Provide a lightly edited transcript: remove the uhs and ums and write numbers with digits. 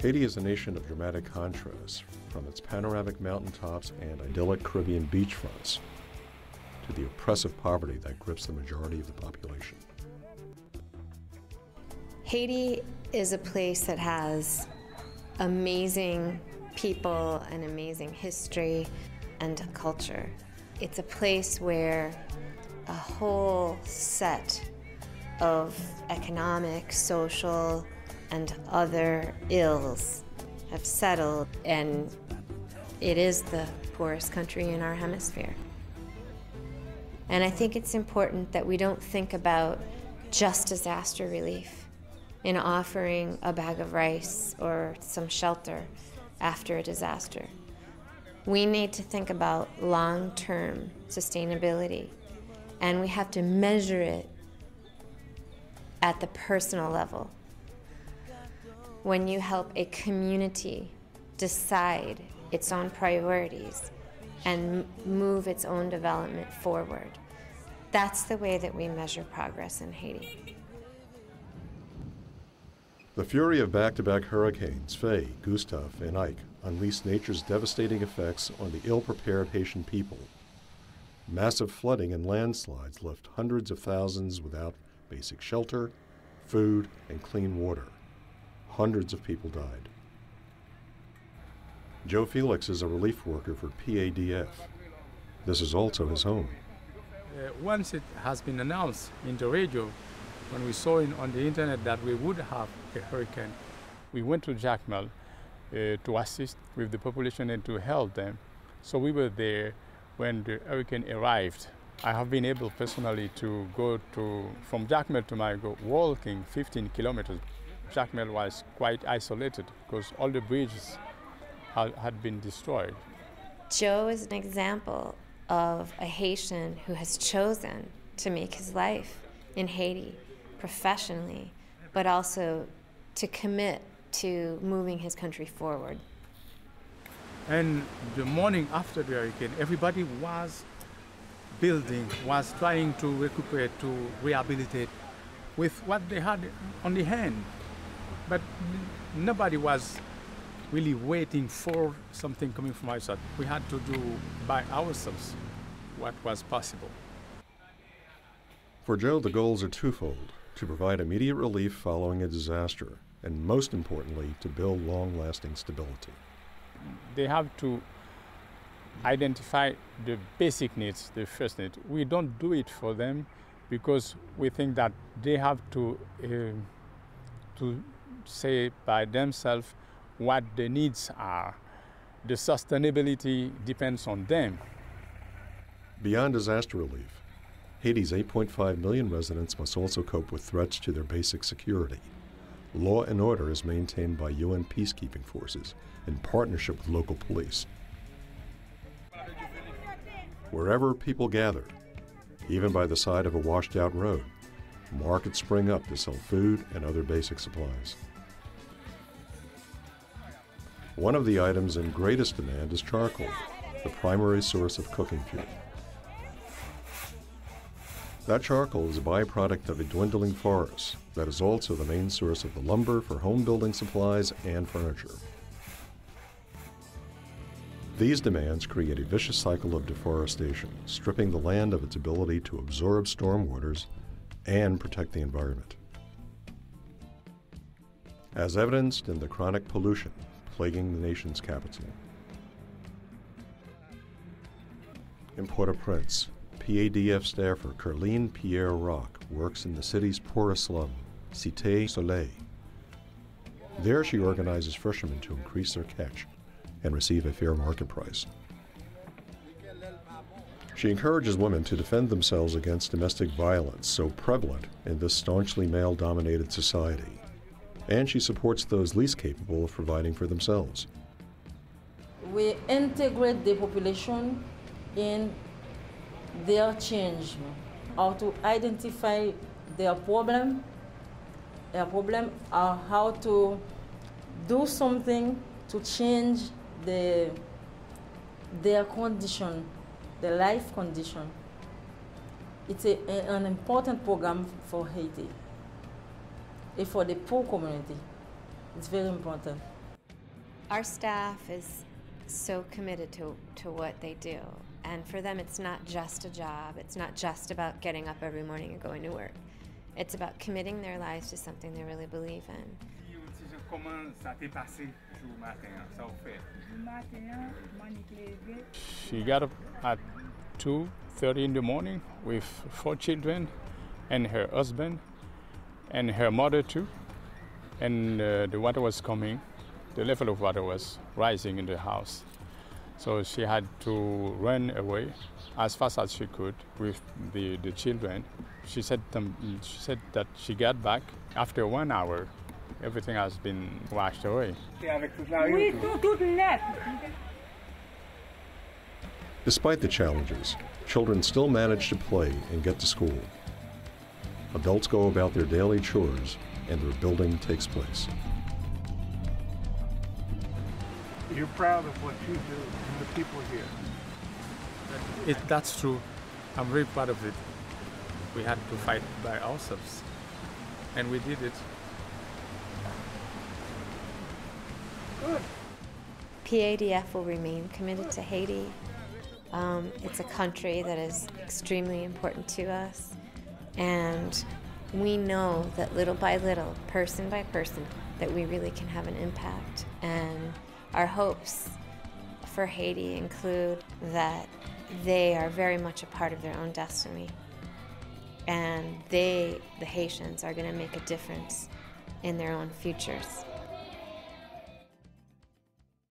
Haiti is a nation of dramatic contrasts, from its panoramic mountaintops and idyllic Caribbean beachfronts to the oppressive poverty that grips the majority of the population. Haiti is a place that has amazing people, an amazing history and culture. It's a place where a whole set of economic, social, and other ills have settled, and it is the poorest country in our hemisphere. And I think it's important that we don't think about just disaster relief in offering a bag of rice or some shelter after a disaster. We need to think about long-term sustainability, and we have to measure it at the personal level. When you help a community decide its own priorities and move its own development forward, that's the way that we measure progress in Haiti. The fury of back-to-back hurricanes, Faye, Gustav, and Ike, unleashed nature's devastating effects on the ill-prepared Haitian people. Massive flooding and landslides left hundreds of thousands without basic shelter, food, and clean water. Hundreds of people died. Joe Felix is a relief worker for PADF. This is also his home. Once it has been announced in the radio, when we saw on the internet that we would have a hurricane, we went to Jacmel to assist with the population and to help them. So we were there when the hurricane arrived. I have been able personally to go from Jacmel to Marigot, walking 15 kilometers. Jacmel was quite isolated because all the bridges had been destroyed. Joe is an example of a Haitian who has chosen to make his life in Haiti professionally, but also to commit to moving his country forward. And the morning after the hurricane, everybody was building, was trying to recuperate, to rehabilitate with what they had on the hand. But nobody was really waiting for something coming from outside. We had to do by ourselves what was possible. For Joe, the goals are twofold: to provide immediate relief following a disaster, and most importantly, to build long-lasting stability. They have to identify the basic needs, the first need. We don't do it for them because we think that they have to say by themselves what the needs are. The sustainability depends on them. Beyond disaster relief, Haiti's 8.5 million residents must also cope with threats to their basic security. Law and order is maintained by UN peacekeeping forces in partnership with local police. Wherever people gather, even by the side of a washed-out road, markets spring up to sell food and other basic supplies. One of the items in greatest demand is charcoal, the primary source of cooking fuel. That charcoal is a byproduct of a dwindling forest that is also the main source of the lumber for home building supplies and furniture. These demands create a vicious cycle of deforestation, stripping the land of its ability to absorb stormwaters and protect the environment. As evidenced in the chronic pollution plaguing the nation's capital. In Port-au-Prince, PADF staffer Carline Pierre Rock works in the city's poorest slum, Cité Soleil. There she organizes fishermen to increase their catch and receive a fair market price. She encourages women to defend themselves against domestic violence so prevalent in this staunchly male-dominated society. And she supports those least capable of providing for themselves. We integrate the population in their change, or to identify their problem, or how to do something to change their condition, their life condition. It's an important program for Haiti. And for the poor community, it's very important. Our staff is so committed to what they do. And for them, it's not just a job. It's not just about getting up every morning and going to work. It's about committing their lives to something they really believe in. She got up at 2:30 in the morning with 4 children and her husband and her mother too. And the water was coming. The level of water was rising in the house. So she had to run away as fast as she could with the children. She said that she got back after 1 hour. Everything has been washed away. Despite the challenges, children still manage to play and get to school. Adults go about their daily chores and the rebuilding takes place. You're proud of what you do and the people here. That's true. I'm very proud of it. We had to fight by ourselves, and we did it. Good. PADF will remain committed to Haiti. It's a country that is extremely important to us, and we know that little by little, person by person, that we really can have an impact. And our hopes for Haiti include that they are very much a part of their own destiny, and they, the Haitians, are going to make a difference in their own futures.